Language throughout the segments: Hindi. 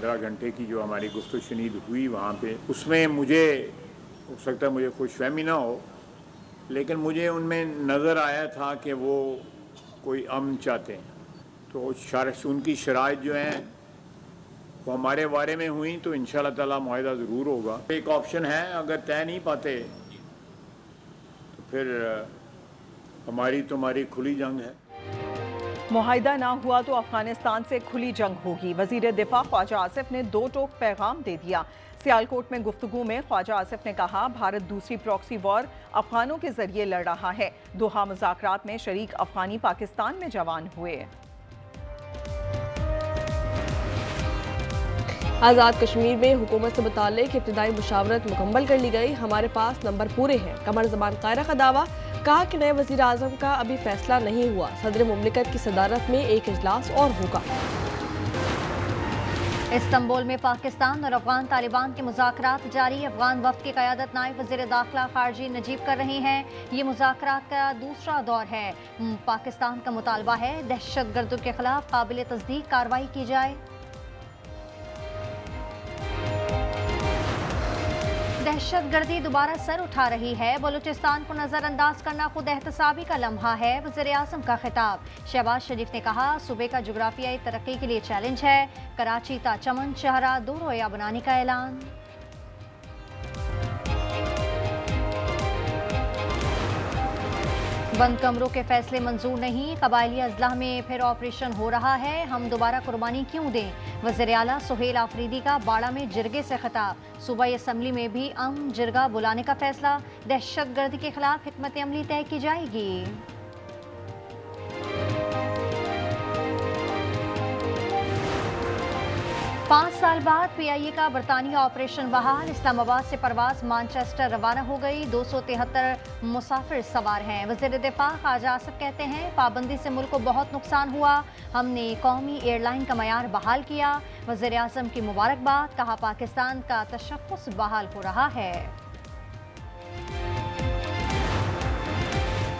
15 घंटे की जो हमारी गुफ्तगू शनीद हुई वहाँ पे, उसमें मुझे हो सकता है मुझे खुशफहमी ना हो, लेकिन मुझे उनमें नज़र आया था कि वो कोई अमन चाहते हैं। तो उनकी शराइत जो हैं वो हमारे बारे में हुई तो इंशाअल्लाह ताला मुआहिदा ज़रूर होगा। एक ऑप्शन है, अगर तय नहीं पाते तो फिर हमारी तुम्हारी खुली जंग है। मुआहिदा ना हुआ तो अफगानिस्तान से खुली जंग होगी। वजीर दिफा ख्वाजा आसिफ ने दो टोक पैगाम दे दिया। सियालकोट में गुफ्तगू में ख्वाजा आसिफ ने कहा, भारत दूसरी प्रॉक्सी वॉर अफगानों के जरिए लड़ रहा है। दोहा मुज़ाकरात में शरीक अफगानी पाकिस्तान में जवान हुए। आज़ाद कश्मीर में हुकूमत से मुताल्लिक इब्तिदाई मुशावरत मुकम्मल कर ली गई। हमारे पास नंबर पूरे हैं। कमर ज़बान कायरा का दावा। कहा कि नए वज़ीर आज़म का अभी फैसला नहीं हुआ। सदर मुमलिकत की सदारत में एक इजलास और होगा। इस्तांबुल में पाकिस्तान और अफगान तालिबान के मुज़ाकरात जारी। अफगान वफ़द की क़यादत नायब वज़ीर दाखिला खारजी नजीब कर रहे हैं। ये मुज़ाकरात का दूसरा दौर है। पाकिस्तान का मुतालबा है दहशतगर्दों के खिलाफ काबिल तस्दीक कार्रवाई की जाए। दहशतगर्दी दोबारा सर उठा रही है। बलूचिस्तान को नजरअंदाज करना खुद एहतसाबी का लम्हा है। वज़ीर आज़म का खिताब। शहबाज शरीफ ने कहा, सूबे का जुग्राफियाई तरक्की के लिए चैलेंज है। कराची ता चमन शहरा दो रोया बनाने का ऐलान। बंद कमरों के फैसले मंजूर नहीं। कबायली अजलाह में फिर ऑपरेशन हो रहा है। हम दोबारा कुर्बानी क्यों दें। वज़ीर आला सुहेल आफरीदी का बाड़ा में जिरगे से खिताब। सूबाई असम्बली में भी जिरगा बुलाने का फैसला। दहशतगर्दी के खिलाफ हिकमत अमली तय की जाएगी। 5 साल बाद PIA का बरतानिया ऑपरेशन बहाल। इस्लामाबाद से परवाज मानचेस्टर रवाना हो गई। 273 मुसाफिर सवार हैं। वज़ीर दिफा ख्वाजा आसिफ कहते हैं, पाबंदी से मुल्क को बहुत नुकसान हुआ। हमने कौमी एयरलाइन का मयार बहाल किया। वज़ीर आज़म की मुबारकबाद। कहा, पाकिस्तान का तशख्खुस बहाल हो रहा है।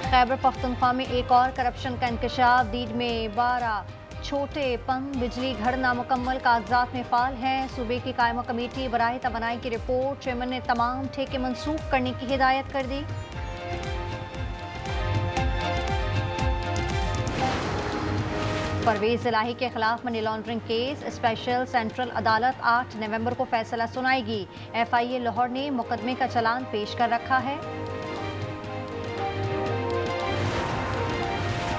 खैबर पख्तूनख्वा में एक और करप्शन का इंकशाफ। दीड में 12 छोटे पंप बिजली घर नामुकम्मल कागजात में फाल हैं। सूबे की कायमा कमेटी बराए तवानाई की रिपोर्ट। चेयरमैन ने तमाम ठेके मंसूख करने की हिदायत कर दी। परवेज इलाही के खिलाफ money laundering case. Special central अदालत 8 नवंबर को फैसला सुनाएगी। FIA लाहौर ने मुकदमे का चालान पेश कर रखा है।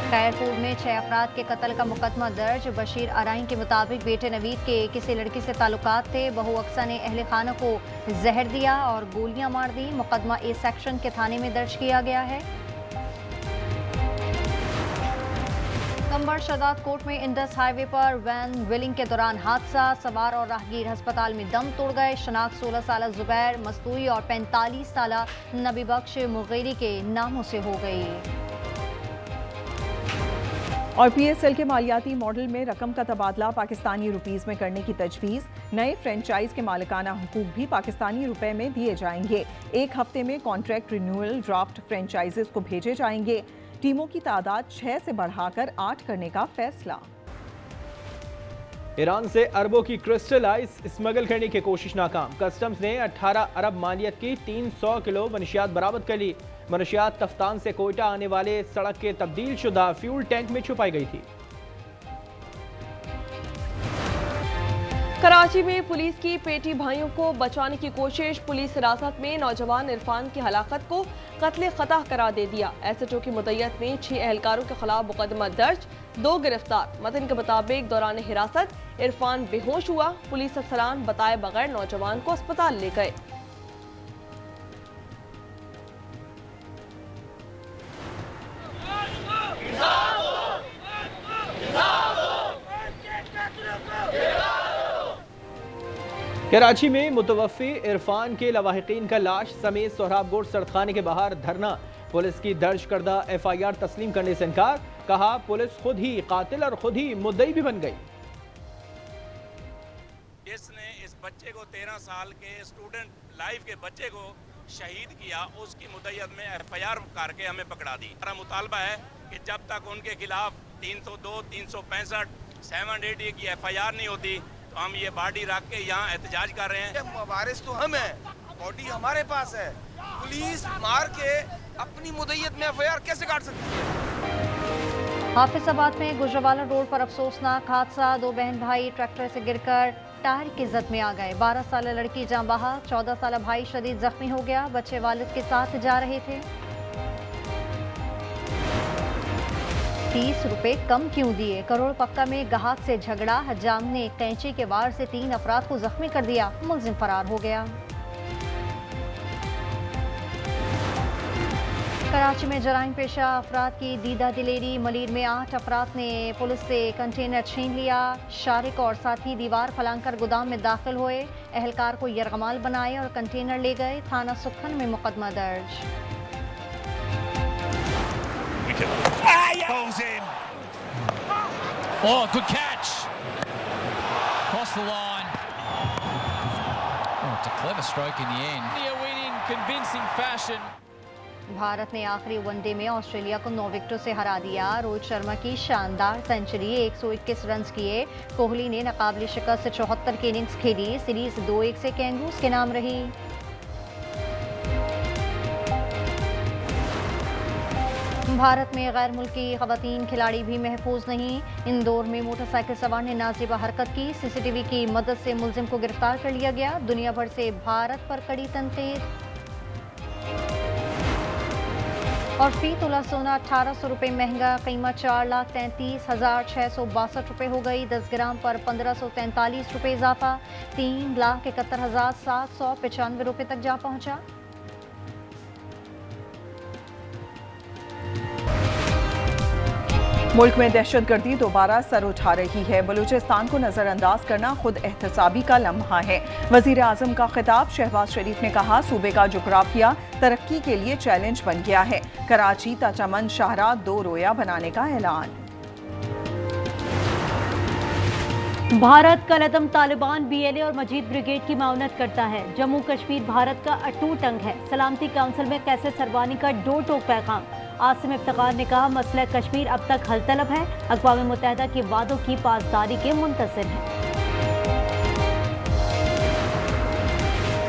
खैरपुर में 6 अफराद के कत्ल का मुकदमा दर्ज। बशीर आराइन के मुताबिक बेटे नवीद के किसी लड़की से ताल्लुकात थे। बहू अक्सा ने अहले खाना को जहर दिया और गोलियां मार दी। मुकदमा A सेक्शन के थाने में दर्ज किया गया है। कंबर शदाद कोट में इंडस हाईवे पर वैन व्हीलिंग के दौरान हादसा। सवार और राहगीर अस्पताल में दम तोड़ गए। शनाख्त 16 साल जुबैर मस्तूरी और 45 साल नबी बख्श मुगैरी के नामों से हो गई। और PSL के मालियाती मॉडल में रकम का तबादला पाकिस्तानी रुपीस में करने की तजवीज़। नए फ्रेंचाइज के मालिकाना हुकूक भी पाकिस्तानी रुपए में दिए जाएंगे। 1 हफ्ते में कॉन्ट्रैक्ट रिन्यूअल ड्राफ्ट फ्रेंचाइजेस को भेजे जाएंगे। टीमों की तादाद 6 से बढ़ाकर 8 करने का फैसला। ईरान से अरबों की क्रिस्टल आइस स्मगल करने की कोशिश नाकाम। कस्टम्स ने 18 अरब मालियत की 300 किलो मनशियात बरामद कर ली। मनशियात कफ्तान से कोयटा आने वाले सड़क के तब्दील शुदा फ्यूल टैंक में छुपाई गई थी। कराची में पुलिस की पेटी भाइयों को बचाने की कोशिश। पुलिस हिरासत में नौजवान इरफान की हलाकत को कत्ले खता करार दे दिया। SHO की मुद्दत में 6 एहलकारों के खिलाफ मुकदमा दर्ज, 2 गिरफ्तार। मतन के मुताबिक दौरान हिरासत इरफान बेहोश हुआ। पुलिस अफसरान बताए बगैर नौजवान को अस्पताल ले गए। कराची में मुतवफ़ी इरफान के लवाहिकीन का लाश समेत सोहराबगोट सड़खाने के बाहर धरना। पुलिस की दर्ज करदा FIR तस्लीम करने से इनकार। कहा, पुलिस खुद ही कातिल और खुद ही मुद्दई भी बन गई। जिसने इस बच्चे को 13 साल के स्टूडेंट लाइफ के बच्चे को शहीद किया, उसकी मुद्दत में FIR करके हमें पकड़ा दी। हमारा मुतालबा है कि जब तक उनके खिलाफ 302, 365, 780 की FIR नहीं होती तो हम ये बॉडी रख के यहाँ एहतजाज कर रहे हैं। वारिस तो हम हैं, बॉडी हमारे पास है। पुलिस मार के अपनी मुद्दत में एफआईआर कैसे काट सकती है? हाफिजाबाद में गुजरावाला रोड पर अफसोसनाक हादसा, 2 बहन भाई ट्रैक्टर से गिरकर टायर की जद में आ गए। 12 साल लड़की जान बहक, 14 साल भाई शदीद जख्मी हो गया। बच्चे वालिद के साथ जा रहे थे। 30 रुपए कम क्यों दिए? करोड़ पक्का में ग्राहक से झगड़ा, हज्जाम ने कैंची के वार से 3 अफराद को जख्मी कर दिया। मुलजिम फरार हो गया। कराची में जराइम पेशा अफराद की दीदा दिलेरी, मलीर में 8 अफराद ने पुलिस से कंटेनर छीन लिया। शारिक और साथी दीवार फलांकर गोदाम में दाखिल हुए, अहलकार को यरगमाल बनाए और कंटेनर ले गए। थाना सुखन में मुकदमा दर्ज। Oh, good catch. Cross the line. Oh, it's a clever stroke in the end. India win in convincing fashion. Bharat ने आखिरी वनडे में ऑस्ट्रेलिया को 9 विकेटों से हरा दिया। रोहित शर्मा की शानदार सेंचुरी, 121 रन किए। कोहली ने नाकाबिल शिकस्त से 74 की इनिंग्स खेली। सीरीज 2-1 से कैंगरूज के नाम रही। भारत में गैर मुल्की खवातीन खिलाड़ी भी महफूज नहीं। इंदौर में मोटरसाइकिल सवार ने नाज़ेबा हरकत की। सीसीटीवी की मदद से मुलजिम को गिरफ्तार कर लिया गया। दुनिया भर से भारत पर कड़ी तनकीद। और फी तोला सोना 1800 रुपये महंगा, कीमत 4,33,662 रुपये हो गई। 10 ग्राम पर 1543 रुपये इजाफा, 3,71,795 रुपये तक जा पहुंचा। मुल्क में दहशतगर्दी दोबारा सर उठा रही है। बलूचिस्तान को नजरअंदाज करना खुद एहतसाबी का लम्हा है। वजीर आजम का खिताब, शहबाज शरीफ ने कहा सूबे का जोग्राफिया तरक्की के लिए चैलेंज बन गया है। कराची ताचमन शाहरा 2 रोया बनाने का ऐलान। भारत कल अदम तालिबान, BLA और मजीद ब्रिगेड की माउनत करता है। जम्मू कश्मीर भारत का अटूट अंग है। सलामती काउंसिल में कैसर सरवानी का डोर टोक पैगाम। आसिम इफ्तिखार ने कहा मसला कश्मीर अब तक हल तलब है, अक़वाम मुत्तहिदा के वादों की पासदारी के मुंतज़िर है।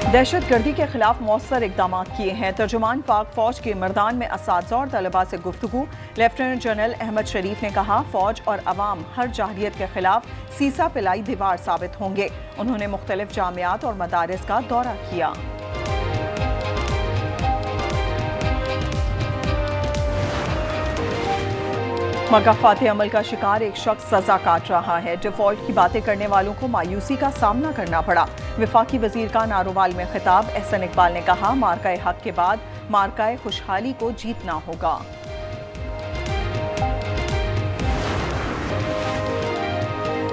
दहशतगर्दी के खिलाफ मौसर इकदाम किए हैं। तर्जुमान पाक फौज के मर्दान में असातिज़ा और तलबा से गुफ्तगू। लेफ्टिनेंट जनरल अहमद शरीफ ने कहा फौज और अवाम हर जाहिलियत के खिलाफ सीसा पिलाई दीवार साबित होंगे। उन्होंने मुख्तलिफ जामियात और मदारिस का दौरा किया। मकाफाती अमल का शिकार एक शख्स सजा काट रहा है। डिफॉल्ट की बातें करने वालों को मायूसी का सामना करना पड़ा। विफाकी वजीर का नारोवाल में खिताब, एहसन इकबाल ने कहा मार्काए हक के बाद मार्काए खुशहाली को जीतना होगा।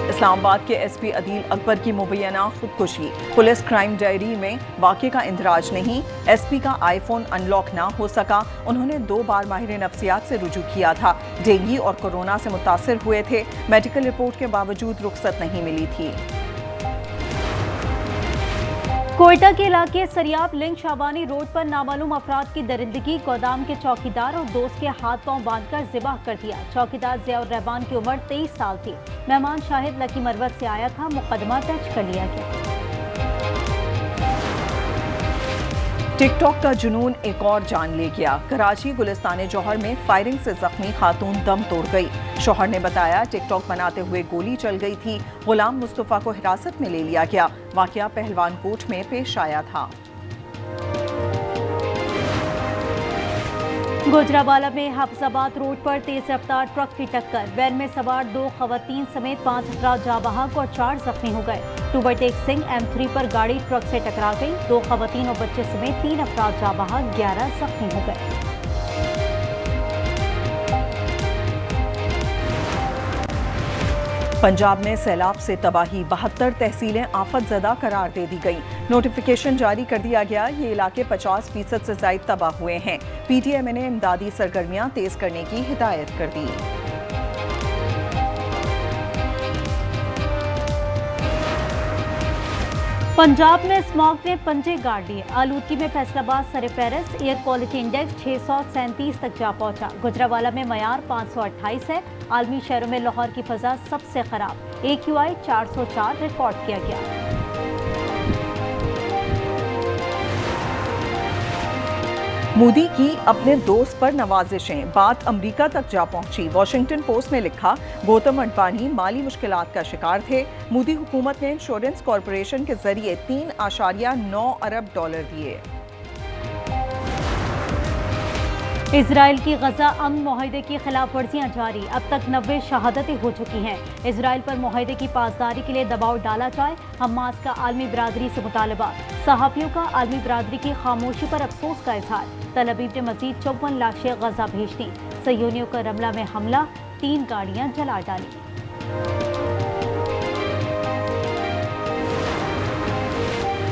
इस्लामाबाद के SP अदील अकबर की मुबैना खुदकुशी। पुलिस क्राइम डायरी में वाक़े का इंदराज नहीं। SP का आईफोन अनलॉक ना हो सका। उन्होंने 2 बार माहिर नफ्सियात से रुजू किया था। डेंगू और कोरोना से मुतासिर हुए थे। मेडिकल रिपोर्ट के बावजूद रुख्सत नहीं मिली थी। कोयटा के इलाके सरियाब लिंक शाबानी रोड पर नामालूम अफराद की दरिंदगी। गोदाम के चौकीदार और दोस्त के हाथ पांव बांधकर ज़िबाह कर दिया। चौकीदार ज़ियाउर रहमान की उम्र 23 साल थी। मेहमान शाहिद लकी मरवत से आया था। मुकदमा दर्ज कर लिया गया। टिकटॉक का जुनून एक और जान ले गया। कराची गुलिस्तान जौहर में फायरिंग से जख्मी खातून दम तोड़ गई। शौहर ने बताया टिकटॉक बनाते हुए गोली चल गई थी। गुलाम मुस्तफ़ा को हिरासत में ले लिया गया। वाकया पहलवान कोट में पेश आया था। गुजरावाला में हाफिजाबाद रोड पर तेज रफ्तार ट्रक की टक्कर। वैन में सवार 2 खवातीन समेत 5 अफराद जाँ बहक और 4 जख्मी हो गए। टूबरटेक सिंह M3 पर गाड़ी ट्रक से टकरा गई। 2 खवातीन और बच्चे समेत 3 अफराद जाँ बहक, 11 जख्मी हो गए। पंजाब में सैलाब से तबाही, 72 तहसीलें आफतज़दा करार दे दी गई। नोटिफिकेशन जारी कर दिया गया। ये इलाके 50% से ज़ायद तबाह हुए हैं। PTM ने इमदादी सरगर्मियां तेज करने की हिदायत कर दी। पंजाब में स्मॉग ने पंजे गाड़ लिए। आलूदगी में फैसलाबाद सरे फहरिस्त, एयर क्वालिटी इंडेक्स 637 तक जा पहुंचा। गुजरावाला में मयार 528 है। आलमी शहरों में लाहौर की फजा सबसे खराब, AQI 404 रिकॉर्ड किया गया। मोदी की अपने दोस्त पर नवाजिशें, बात अमेरिका तक जा पहुंची। वॉशिंगटन पोस्ट ने लिखा, गौतम अडवाणी माली मुश्किलात का शिकार थे। मोदी हुकूमत ने इंश्योरेंस कॉरपोरेशन के जरिए $3.9 अरब दिए। इजराइल की गजा अमन मुआहदे की खिलाफ वर्जियां जारी, अब तक 90 शहादतें हो चुकी हैं। इजराइल पर मुआहदे की पासदारी के लिए दबाव डाला जाए, हमास का आलमी बरादरी से मुतालबा। सहाफियों का आलमी बरादरी की खामोशी पर अफसोस का इजहार। तल अवीव ने मजीद 54 लाशें गजा भेज दी। सयोनियों का रमला में हमला, 3 गाड़ियां जला डाली।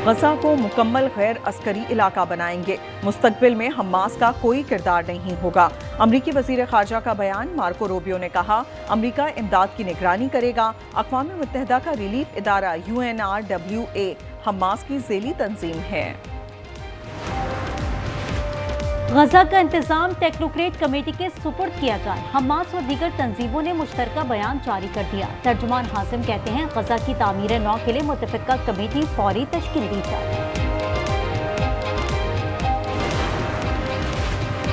गजा को मुकम्मल गैर अस्करी इलाका बनाएंगे। मुस्तकबिल में हमास का कोई किरदार नहीं होगा। अमरीकी वजीर खारजा का बयान। मार्को रूबियो ने कहा, अमरीका इमदाद की निगरानी करेगा। अक़वाम मुत्तहिदा का रिलीफ इदारा UNRWA हमास की ज़ेली तंजीम है। गजा का इंतजाम टेक्नोक्रेट कमेटी के सुपुर्द किया जाए। हमास और दीगर तंजीमों ने मुश्तरका बयान जारी कर दिया। तर्जुमान हासिम कहते हैं, गजा की तामीर नौ के लिए मुत्तफिका कमेटी फौरी तश्कील दी जाए।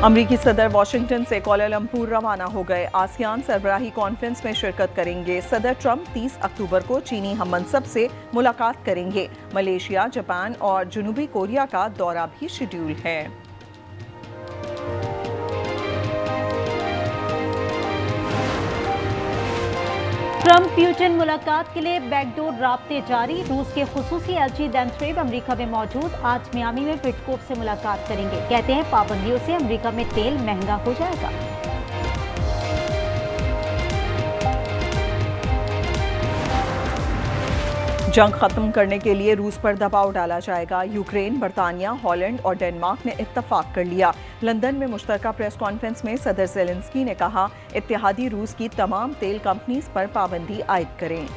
अमरीकी सदर वाशिंगटन से कोलालमपुर रवाना हो गए। आसियान सरबराही कॉन्फ्रेंस में शिरकत करेंगे। सदर ट्रंप 30 अक्टूबर को चीनी हममनसब से मुलाकात करेंगे। मलेशिया, जापान और जनूबी कोरिया का दौरा भी शेड्यूल है। ट्रंप प्यूटिन मुलाकात के लिए बैकडोर राब्ते जारी। रूस के खुसूसी एलची डेमस्ट्रेव अमेरिका में मौजूद, आज मियामी में पिटकोफ से मुलाकात करेंगे। कहते हैं, पाबंदियों से अमेरिका में तेल महंगा हो जाएगा। जंग खत्म करने के लिए रूस पर दबाव डाला जाएगा। यूक्रेन, बरतानिया, हॉलैंड और डेनमार्क ने इत्तफाक कर लिया। लंदन में मुश्तरका प्रेस कॉन्फ्रेंस में सदर ज़ेलेंस्की ने कहा, इत्तेहादी रूस की तमाम तेल कंपनीज पर पाबंदी आयद करें।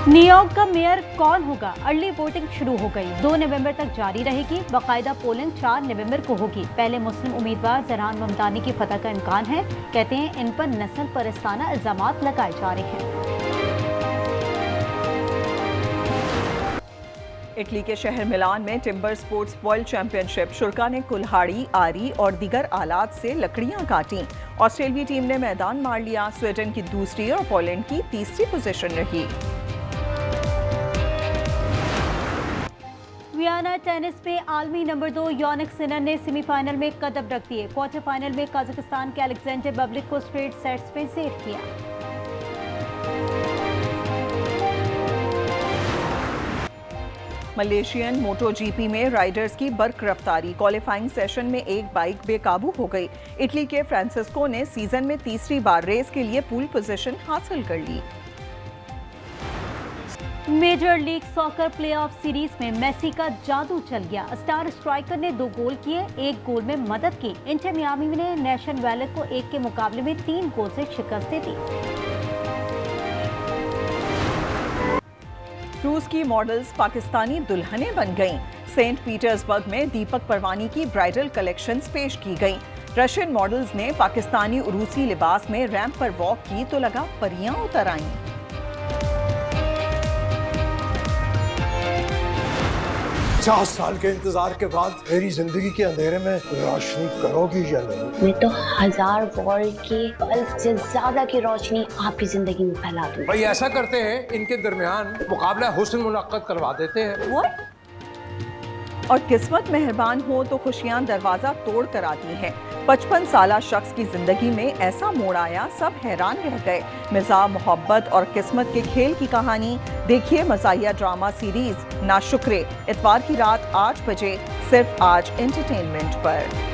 न्यूयॉर्क का मेयर कौन होगा? अर्ली वोटिंग शुरू हो गई, 2 नवंबर तक जारी रहेगी। बाकायदा पोलिंग 4 नवंबर को होगी। पहले मुस्लिम उम्मीदवार जरहान ममदानी की फतह का इम्कान है। कहते हैं, इन पर नस्ल परस्ताना इल्जामात लगाए जा रहे हैं। इटली के शहर मिलान में टिम्बर स्पोर्ट्स वर्ल्ड चैंपियनशिप, शुरा ने कुल्हाड़ी, आरी और दीगर आलात से लकड़ियां काटी। ऑस्ट्रेलियाई टीम ने मैदान मार लिया। स्वीडन की दूसरी और पोलैंड की तीसरी पोजीशन रही। वियना टेनिस पे आलमी नंबर 2 यानिक सिनर ने सेमीफाइनल में कदम रख दिए। क्वार्टर फाइनल में कजाकिस्तान के अलेक्जेंडर बबलिक को स्ट्रेट सेट्स पे जेर किया। मलेशियन मोटो जीपी में राइडर्स की बर्क रफ्तारी, क्वालिफाइंग सेशन में एक बाइक बेकाबू हो गई। इटली के फ्रांसिस्को ने सीजन में तीसरी बार रेस के लिए पूल पोजीशन हासिल कर ली। Major league soccer playoff series में मेसी का जादू चल गया। स्टार स्ट्राइकर ने 2 गोल किए, 1 गोल में मदद की। इंटर मियामी ने नेशन वैलेट को 1 के मुकाबले में 3 गोल से शिकस्त दी। रूस की मॉडल्स पाकिस्तानी दुल्हनें बन गईं। सेंट पीटर्सबर्ग में दीपक परवानी की ब्राइडल कलेक्शंस पेश की गईं। रशियन मॉडल्स ने पाकिस्तानी उरूसी लिबास में रैंप पर वॉक की तो लगा परियां उतर आईं। 50 साल के इंतजार के बाद मेरी जिंदगी के अंधेरे में रोशनी करोगी या नहीं? मैं तो 1000 वॉल्ट के बल्ब से ज्यादा की रोशनी आपकी जिंदगी में फैला दूं। भाई ऐसा करते हैं, इनके दरमियान मुकाबला हुस्न मुनक्कद करवा देते हैं। What? और किस्मत मेहरबान हो तो खुशियां दरवाजा तोड़ कर आती हैं। 55 साला शख्स की जिंदगी में ऐसा मोड़ आया, सब हैरान रह गए। मिज़ाह, मोहब्बत और किस्मत के खेल की कहानी देखिए मज़ाहिया ड्रामा सीरीज नाशुक्रे, इतवार की रात 8 बजे सिर्फ आज एंटरटेनमेंट पर।